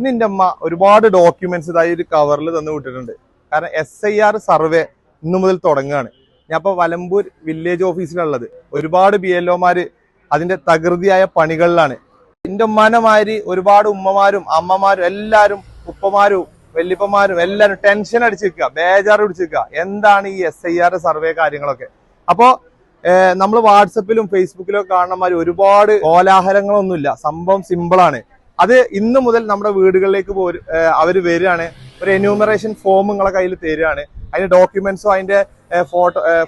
ഇന്ന് എൻ്റെ അമ്മ ഒരുപാട് ഡോക്യുമെന്റ്സ് ഇതായി ഒരു കവറിൽ തന്നു വിട്ടിട്ടുണ്ട്. കാരണം SIR സർവേ ഇന്നു മുതൽ തുടങ്ങുകയാണ്. ഞാൻ ഇപ്പോൾ വലമ്പൂർ വില്ലേജ് ഓഫീസിലുള്ളത്. ഒരുപാട് BLOമാര് അതിന്റെ തകൃതിയായ പണികളിലാണ്. എൻ്റെ ഉമ്മാനമാതിരി ഒരുപാട് ഉമ്മമാരും അമ്മമാരും എല്ലാവരും ഉപ്പമാരും വല്യപ്പമാരും എല്ലാവരും ടെൻഷൻ അടിച്ചു നിൽക്കുക, ബേജാറ് പിടിച്ചു നിൽക്കുക. എന്താണ് ഈ SIR സർവേ കാര്യങ്ങളൊക്കെ? അപ്പോ നമ്മൾ വാട്സപ്പിലും ഫേസ്ബുക്കിലും കാണുന്നമാതിരി ഒരുപാട് കോലാഹലങ്ങളൊന്നുമില്ല. സംഭവം സിമ്പിളാണ്. അത് ഇന്ന് മുതൽ നമ്മുടെ വീടുകളിലേക്ക് അവർ വരികയാണ്. ഒരു എന്യൂമറേഷൻ ഫോം നിങ്ങളെ കയ്യിൽ തരികയാണ്. അതിന്റെ ഡോക്യുമെന്റ്സോ അതിന്റെ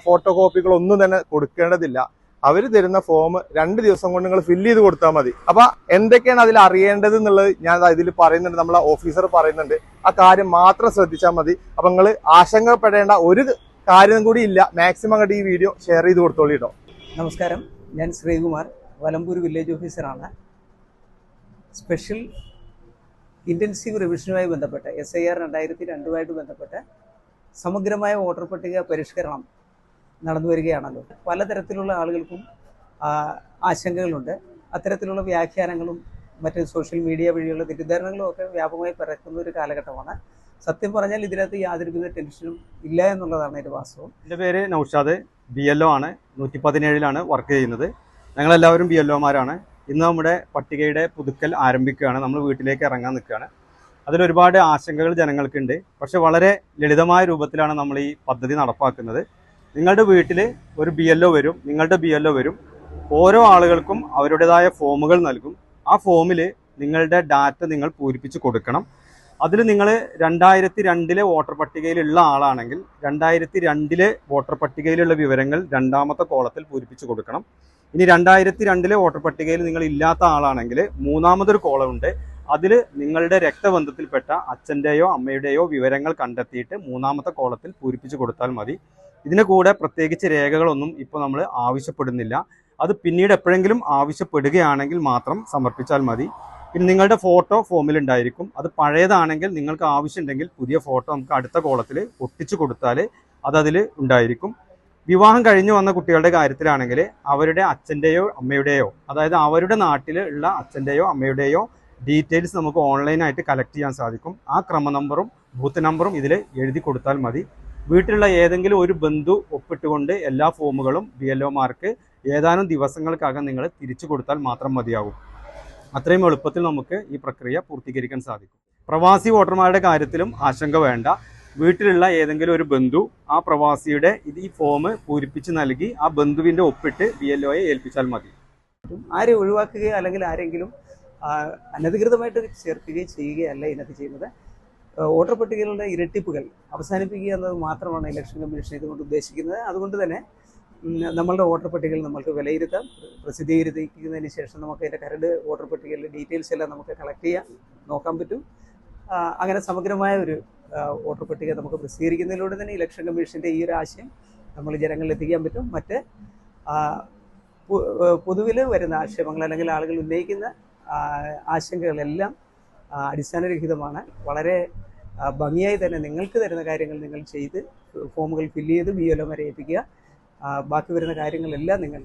ഫോട്ടോ കോപ്പികളോ ഒന്നും തന്നെ കൊടുക്കേണ്ടതില്ല. അവർ തരുന്ന ഫോം 2 ദിവസം കൊണ്ട് നിങ്ങൾ ഫില്ല് ചെയ്ത് കൊടുത്താൽ മതി. അപ്പൊ എന്തൊക്കെയാണ് അതിൽ അറിയേണ്ടത് എന്നുള്ളത് ഞാൻ ഇതിൽ പറയുന്നുണ്ട്, നമ്മളെ ഓഫീസർ പറയുന്നുണ്ട്. ആ കാര്യം മാത്രം ശ്രദ്ധിച്ചാൽ മതി. അപ്പൊ നിങ്ങൾ ആശങ്കപ്പെടേണ്ട ഒരു കാര്യം കൂടി ഇല്ല. മാക്സിമം അങ്ങോട്ട് ഈ വീഡിയോ ഷെയർ ചെയ്ത് കൊടുത്തോളൂ കേട്ടോ. നമസ്കാരം, ഞാൻ ശ്രീകുമാർ, വലമ്പൂർ വില്ലേജ് ഓഫീസറാണ്. സ്പെഷ്യൽ ഇൻറ്റൻസീവ് റിവിഷനുമായി ബന്ധപ്പെട്ട് SIR 2002 ബന്ധപ്പെട്ട് സമഗ്രമായ വോട്ടർ പട്ടിക പരിഷ്കരണം നടന്നു വരികയാണല്ലോ. പലതരത്തിലുള്ള ആളുകൾക്കും ആശങ്കകളുണ്ട്. അത്തരത്തിലുള്ള വ്യാഖ്യാനങ്ങളും മറ്റ് സോഷ്യൽ മീഡിയ വഴിയുള്ള തെറ്റിദ്ധാരണകളും ഒക്കെ വ്യാപകമായി പരക്കുന്ന ഒരു കാലഘട്ടമാണ്. സത്യം പറഞ്ഞാൽ ഇതിനകത്ത് യാതൊരുവിധ ടെൻഷനും ഇല്ല എന്നുള്ളതാണ് ഒരു വാസ്തവം. എൻ്റെ പേര് നൗഷാദ്, BLO ആണ്. 117-ലാണ് വർക്ക് ചെയ്യുന്നത്. ഞങ്ങളെല്ലാവരും BLOമാരാണ്. ഇന്ന് നമ്മുടെ പട്ടികയുടെ പുതുക്കൽ ആരംഭിക്കുകയാണ്. നമ്മൾ വീട്ടിലേക്ക് ഇറങ്ങാൻ നിൽക്കുകയാണ്. അതിലൊരുപാട് ആശങ്കകൾ ജനങ്ങൾക്കുണ്ട്. പക്ഷെ വളരെ ലളിതമായ രൂപത്തിലാണ് നമ്മൾ ഈ പദ്ധതി നടപ്പാക്കുന്നത്. നിങ്ങളുടെ വീട്ടിൽ ഒരു BLO വരും, നിങ്ങളുടെ BLO വരും. ഓരോ ആളുകൾക്കും അവരുടേതായ ഫോമുകൾ നൽകും. ആ ഫോമിൽ നിങ്ങളുടെ ഡാറ്റ നിങ്ങൾ പൂരിപ്പിച്ച് കൊടുക്കണം. അതിൽ നിങ്ങൾ 2002 വോട്ടർ പട്ടികയിലുള്ള ആളാണെങ്കിൽ 2002 വോട്ടർ പട്ടികയിലുള്ള വിവരങ്ങൾ 2ാമത്തെ കോളത്തിൽ പൂരിപ്പിച്ച് കൊടുക്കണം. ഇനി 2002 വോട്ടർ പട്ടികയിൽ നിങ്ങൾ ഇല്ലാത്ത ആളാണെങ്കിൽ 3ാമതൊരു കോളമുണ്ട്. അതിൽ നിങ്ങളുടെ രക്തബന്ധത്തിൽപ്പെട്ട അച്ഛൻ്റെയോ അമ്മയുടെയോ വിവരങ്ങൾ കണ്ടെത്തിയിട്ട് 3ാമത്തെ കോളത്തിൽ പൂരിപ്പിച്ച് കൊടുത്താൽ മതി. ഇതിന് കൂടെ പ്രത്യേകിച്ച് രേഖകളൊന്നും ഇപ്പോൾ നമ്മൾ ആവശ്യപ്പെടുന്നില്ല. അത് പിന്നീട് എപ്പോഴെങ്കിലും ആവശ്യപ്പെടുകയാണെങ്കിൽ മാത്രം സമർപ്പിച്ചാൽ മതി. പിന്നെ നിങ്ങളുടെ ഫോട്ടോ ഫോമിലുണ്ടായിരിക്കും. അത് പഴയതാണെങ്കിൽ നിങ്ങൾക്ക് ആവശ്യമുണ്ടെങ്കിൽ പുതിയ ഫോട്ടോ നമുക്ക് അടുത്ത കോളത്തിൽ ഒട്ടിച്ചു കൊടുത്താൽ അതതിൽ ഉണ്ടായിരിക്കും. വിവാഹം കഴിഞ്ഞു വന്ന കുട്ടികളുടെ കാര്യത്തിലാണെങ്കിൽ അവരുടെ അച്ഛൻ്റെയോ അമ്മയുടെയോ, അതായത് അവരുടെ നാട്ടിൽ ഉള്ള അച്ഛൻ്റെയോ അമ്മയുടെയോ ഡീറ്റെയിൽസ് നമുക്ക് ഓൺലൈനായിട്ട് കളക്ട് ചെയ്യാൻ സാധിക്കും. ആ ക്രമ നമ്പറും ബൂത്ത് നമ്പറും ഇതിൽ എഴുതി കൊടുത്താൽ മതി. വീട്ടിലുള്ള ഏതെങ്കിലും ഒരു ബന്ധു ഒപ്പിട്ടുകൊണ്ട് എല്ലാ ഫോമുകളും BLOമാർക്ക് ഏതാനും ദിവസങ്ങൾക്കകം നിങ്ങൾ തിരിച്ചു കൊടുത്താൽ മാത്രം മതിയാകും. അത്രയും എളുപ്പത്തിൽ നമുക്ക് ഈ പ്രക്രിയ പൂർത്തീകരിക്കാൻ സാധിക്കും. പ്രവാസി വോട്ടർമാരുടെ കാര്യത്തിലും ആശങ്ക വേണ്ട. വീട്ടിലുള്ള ഏതെങ്കിലും ഒരു ബന്ധു ആ പ്രവാസിയുടെ ഈ ഫോം പൂരിപ്പിച്ച് നൽകി ആ ബന്ധുവിൻ്റെ ഒപ്പിട്ട് BLOയെ ഏൽപ്പിച്ചാൽ മതി. ആരെ ഒഴിവാക്കുകയോ അല്ലെങ്കിൽ ആരെങ്കിലും അനധികൃതമായിട്ട് ചേർക്കുകയോ ചെയ്യുകയല്ല ഇതിനകത്ത് ചെയ്യുന്നത്. വോട്ടർ പട്ടികകളുടെ ഇരട്ടിപ്പുകൾ അവസാനിപ്പിക്കുക എന്നത് മാത്രമാണ് ഇലക്ഷൻ കമ്മീഷൻ ഇതുകൊണ്ട് ഉദ്ദേശിക്കുന്നത്. അതുകൊണ്ട് തന്നെ നമ്മളുടെ വോട്ടർ പട്ടികകൾ നമുക്ക് വിലയിരുത്താം. പ്രസിദ്ധീകരിക്കുന്നതിന് ശേഷം നമുക്ക് അതിൻ്റെ കരട് വോട്ടർ പട്ടികയിലെ ഡീറ്റെയിൽസ് എല്ലാം നമുക്ക് കളക്ട് ചെയ്യാൻ നോക്കാൻ പറ്റും. അങ്ങനെ സമഗ്രമായ ഒരു വോട്ടർ പട്ടിക നമുക്ക് പ്രസിദ്ധീകരിക്കുന്നതിലൂടെ തന്നെ ഇലക്ഷൻ കമ്മീഷൻ്റെ ഈ ഒരു ആശയം നമ്മൾ ജനങ്ങളിൽ എത്തിക്കാൻ പറ്റും. മറ്റ് പൊതുവിൽ വരുന്ന ആക്ഷേപങ്ങൾ അല്ലെങ്കിൽ ആളുകൾ ഉന്നയിക്കുന്ന ആശങ്കകളെല്ലാം അടിസ്ഥാനരഹിതമാണ്. വളരെ ഭംഗിയായി തന്നെ നിങ്ങൾക്ക് തരുന്ന കാര്യങ്ങൾ നിങ്ങൾ ചെയ്ത് ഫോമുകൾ ഫില്ല് ചെയ്ത് BLOമാരെ ഏൽപ്പിക്കുക. ബാക്കി വരുന്ന കാര്യങ്ങളെല്ലാം നിങ്ങൾ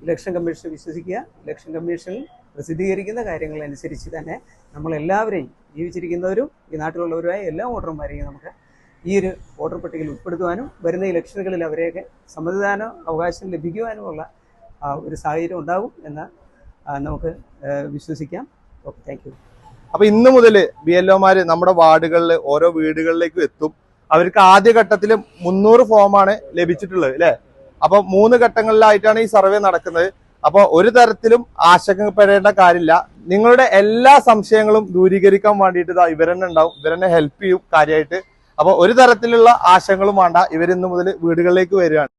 ഇലക്ഷൻ കമ്മീഷനെ വിശ്വസിക്കുക. ഇലക്ഷൻ കമ്മീഷനിൽ പ്രസിദ്ധീകരിക്കുന്ന കാര്യങ്ങളനുസരിച്ച് തന്നെ നമ്മളെല്ലാവരെയും, ജീവിച്ചിരിക്കുന്നവരും ഈ നാട്ടിലുള്ളവരുമായ എല്ലാ വോട്ടർമാരെയും നമുക്ക് ഈ ഒരു വോട്ടർ പട്ടികയിൽ ഉൾപ്പെടുത്തുവാനും വരുന്ന ഇലക്ഷനുകളിൽ അവരെയൊക്കെ സമ്മതിദാന അവകാശം ലഭിക്കുവാനുമുള്ള ഒരു സാഹചര്യം ഉണ്ടാകും എന്ന് നമുക്ക് വിശ്വസിക്കാം. Okay, thank you. അപ്പൊ ഇന്ന് മുതൽ BLOമാര് നമ്മുടെ വാർഡുകളിൽ ഓരോ വീടുകളിലേക്കും എത്തും. അവർക്ക് ആദ്യഘട്ടത്തിൽ 300 ഫോമാണ് ലഭിച്ചിട്ടുള്ളത് അല്ലെ. അപ്പൊ 3 ഘട്ടങ്ങളിലായിട്ടാണ് ഈ സർവേ നടക്കുന്നത്. അപ്പൊ ഒരു തരത്തിലും ആശങ്കപ്പെടേണ്ട കാര്യമില്ല. നിങ്ങളുടെ എല്ലാ സംശയങ്ങളും ദൂരീകരിക്കാൻ വേണ്ടിയിട്ട് ഇവരെന്നെ ഉണ്ടാവും. ഇവരെന്നെ ഹെൽപ്പ് ചെയ്യും കാര്യമായിട്ട്. അപ്പൊ ഒരു തരത്തിലുള്ള ആശങ്കകളും വേണ്ട. ഇവരിന്ന് മുതൽ വീടുകളിലേക്ക് വരികയാണ്.